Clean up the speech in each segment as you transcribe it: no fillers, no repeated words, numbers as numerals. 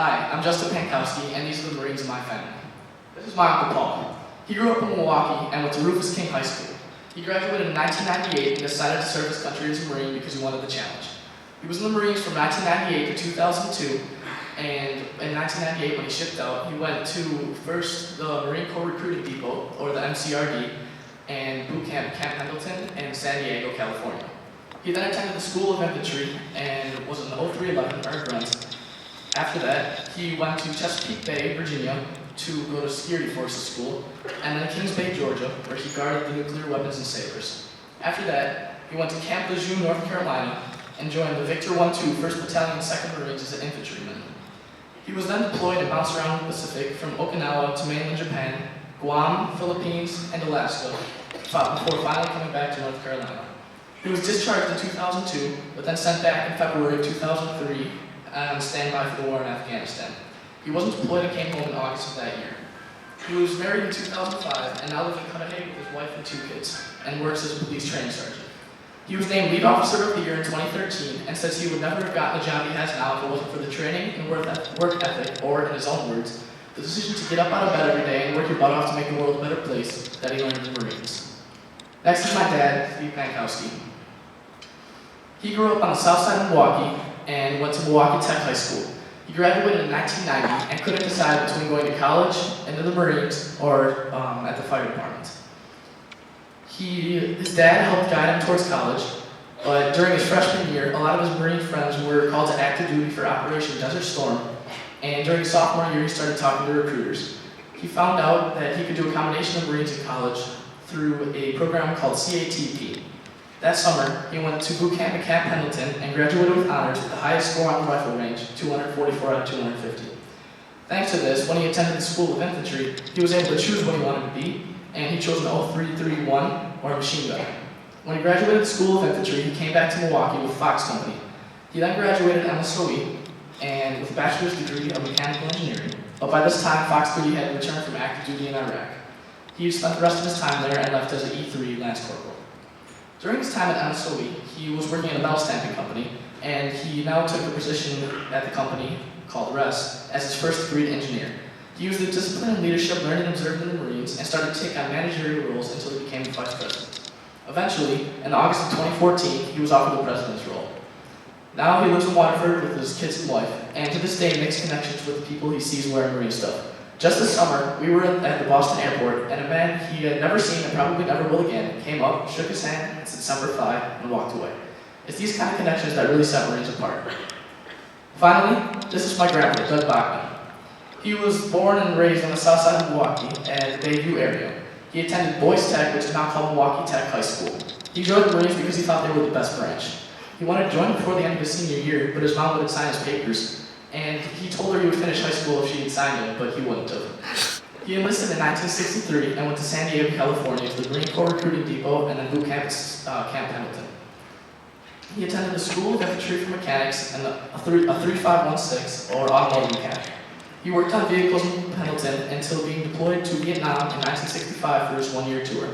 Hi, I'm Justin Pankowski, and these are the Marines in my family. This is my Uncle Paul. He grew up in Milwaukee and went to Rufus King High School. He graduated in 1998 and decided to serve his country as a Marine because he wanted the challenge. He was in the Marines from 1998 to 2002, and in 1998 when he shipped out, he went to first the Marine Corps Recruiting Depot, or the MCRD, and boot camp Camp Pendleton in San Diego, California. He then attended the School of Infantry and was an 0311 earned runs. After that, he went to Chesapeake Bay, Virginia, to go to Security Forces School, and then Kings Bay, Georgia, where he guarded the nuclear weapons and sabers. After that, he went to Camp Lejeune, North Carolina, and joined the Victor 1-2 1st Battalion, 2nd Marines as an infantryman. He was then deployed and bounced around the Pacific from Okinawa to mainland Japan, Guam, Philippines, and Alaska, before finally coming back to North Carolina. He was discharged in 2002, but then sent back in February of 2003 on standby for the war in Afghanistan. He wasn't deployed and came home in August of that year. He was married in 2005 and now lives in Cudahy with his wife and 2 kids, and works as a police training sergeant. He was named Lead Officer of the Year in 2013 and says he would never have gotten the job he has now if it wasn't for the training and work ethic, or in his own words, the decision to get up out of bed every day and work your butt off to make the world a better place that he learned in the Marines. Next is my dad, Steve Pankowski. He grew up on the south side of Milwaukee and went to Milwaukee Tech High School. He graduated in 1990 and couldn't decide between going to college, into the Marines, or at the fire department. His dad helped guide him towards college, but during his freshman year, a lot of his Marine friends were called to active duty for Operation Desert Storm, and during his sophomore year, he started talking to recruiters. He found out that he could do a combination of Marines in college through a program called CATP. That summer, he went to boot camp at Camp Pendleton and graduated with honors with the highest score on the rifle range, 244 out of 250. Thanks to this, when he attended the School of Infantry, he was able to choose what he wanted to be, and he chose an 0331 or a machine gunner. When he graduated the School of Infantry, he came back to Milwaukee with Fox Company. He then graduated MSOE and with a bachelor's degree of mechanical engineering, but by this time, Fox 3 had returned from active duty in Iraq. He spent the rest of his time there and left as an E3 Lance Corporal. During his time at MSOE, he was working at a metal stamping company, and he now took a position at the company called RES as his first degree engineer. He used the discipline and leadership learned and observed in the Marines and started to take on managerial roles until he became the vice president. Eventually, in August of 2014, he was offered the president's role. Now he lives in Waterford with his kids and wife, and to this day makes connections with the people he sees wearing Marine stuff. Just this summer, we were at the Boston airport, and a man he had never seen and probably never will again came up, shook his hand, said Semper Fi, and walked away. It's these kind of connections that really set Marines apart. Finally, this is my grandpa, Doug Bachman. He was born and raised on the south side of Milwaukee and the Bayview area. He attended Boys Tech, which is now called Milwaukee Tech High School. He joined the Marines because he thought they were the best branch. He wanted to join before the end of his senior year, but his mom wouldn't sign his papers. And he told her he would finish high school if she had signed him, but he wouldn't have. He enlisted in 1963 and went to San Diego, California to the Marine Corps Recruiting Depot and then boot camp at Camp Pendleton. He attended the School of Infantry for Mechanics and a 3516, or automotive mechanic. He worked on vehicles in Pendleton until being deployed to Vietnam in 1965 for his one-year tour.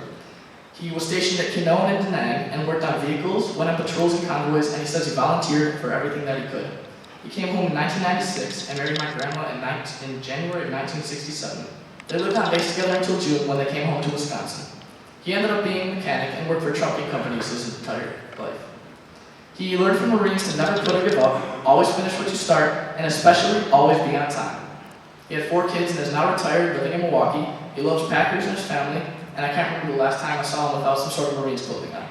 He was stationed at Kinoan and Da Nang and worked on vehicles, went on patrols and convoys, and he says he volunteered for everything that he could. He came home in 1996 and married my grandma in January of 1967. They lived on base together until June when they came home to Wisconsin. He ended up being a mechanic and worked for trucking companies his entire life. He learned from Marines to never quit or give up, always finish what you start, and especially always be on time. He had 4 kids and is now retired, living in Milwaukee. He loves Packers and his family, and I can't remember the last time I saw him without some sort of Marines clothing on.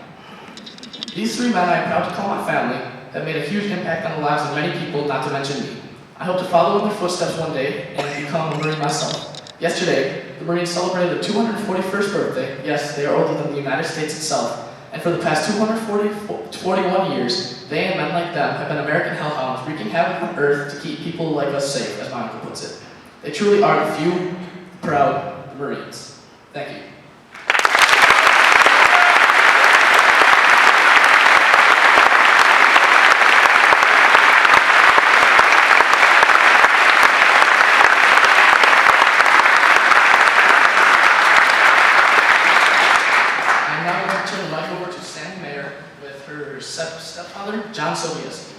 These 3 men I am proud to call my family have made a huge impact on the lives of many people, not to mention me. I hope to follow in their footsteps one day and become a Marine myself. Yesterday, the Marines celebrated their 241st birthday. Yes, they are older than the United States itself. And for the past 241 years, they and men like them have been American hellhounds wreaking havoc on Earth to keep people like us safe, as my uncle puts it. They truly are the few, proud Marines. Thank you. I'm now going to turn the mic over to Sandy Mayer with her stepfather, John Sobieski.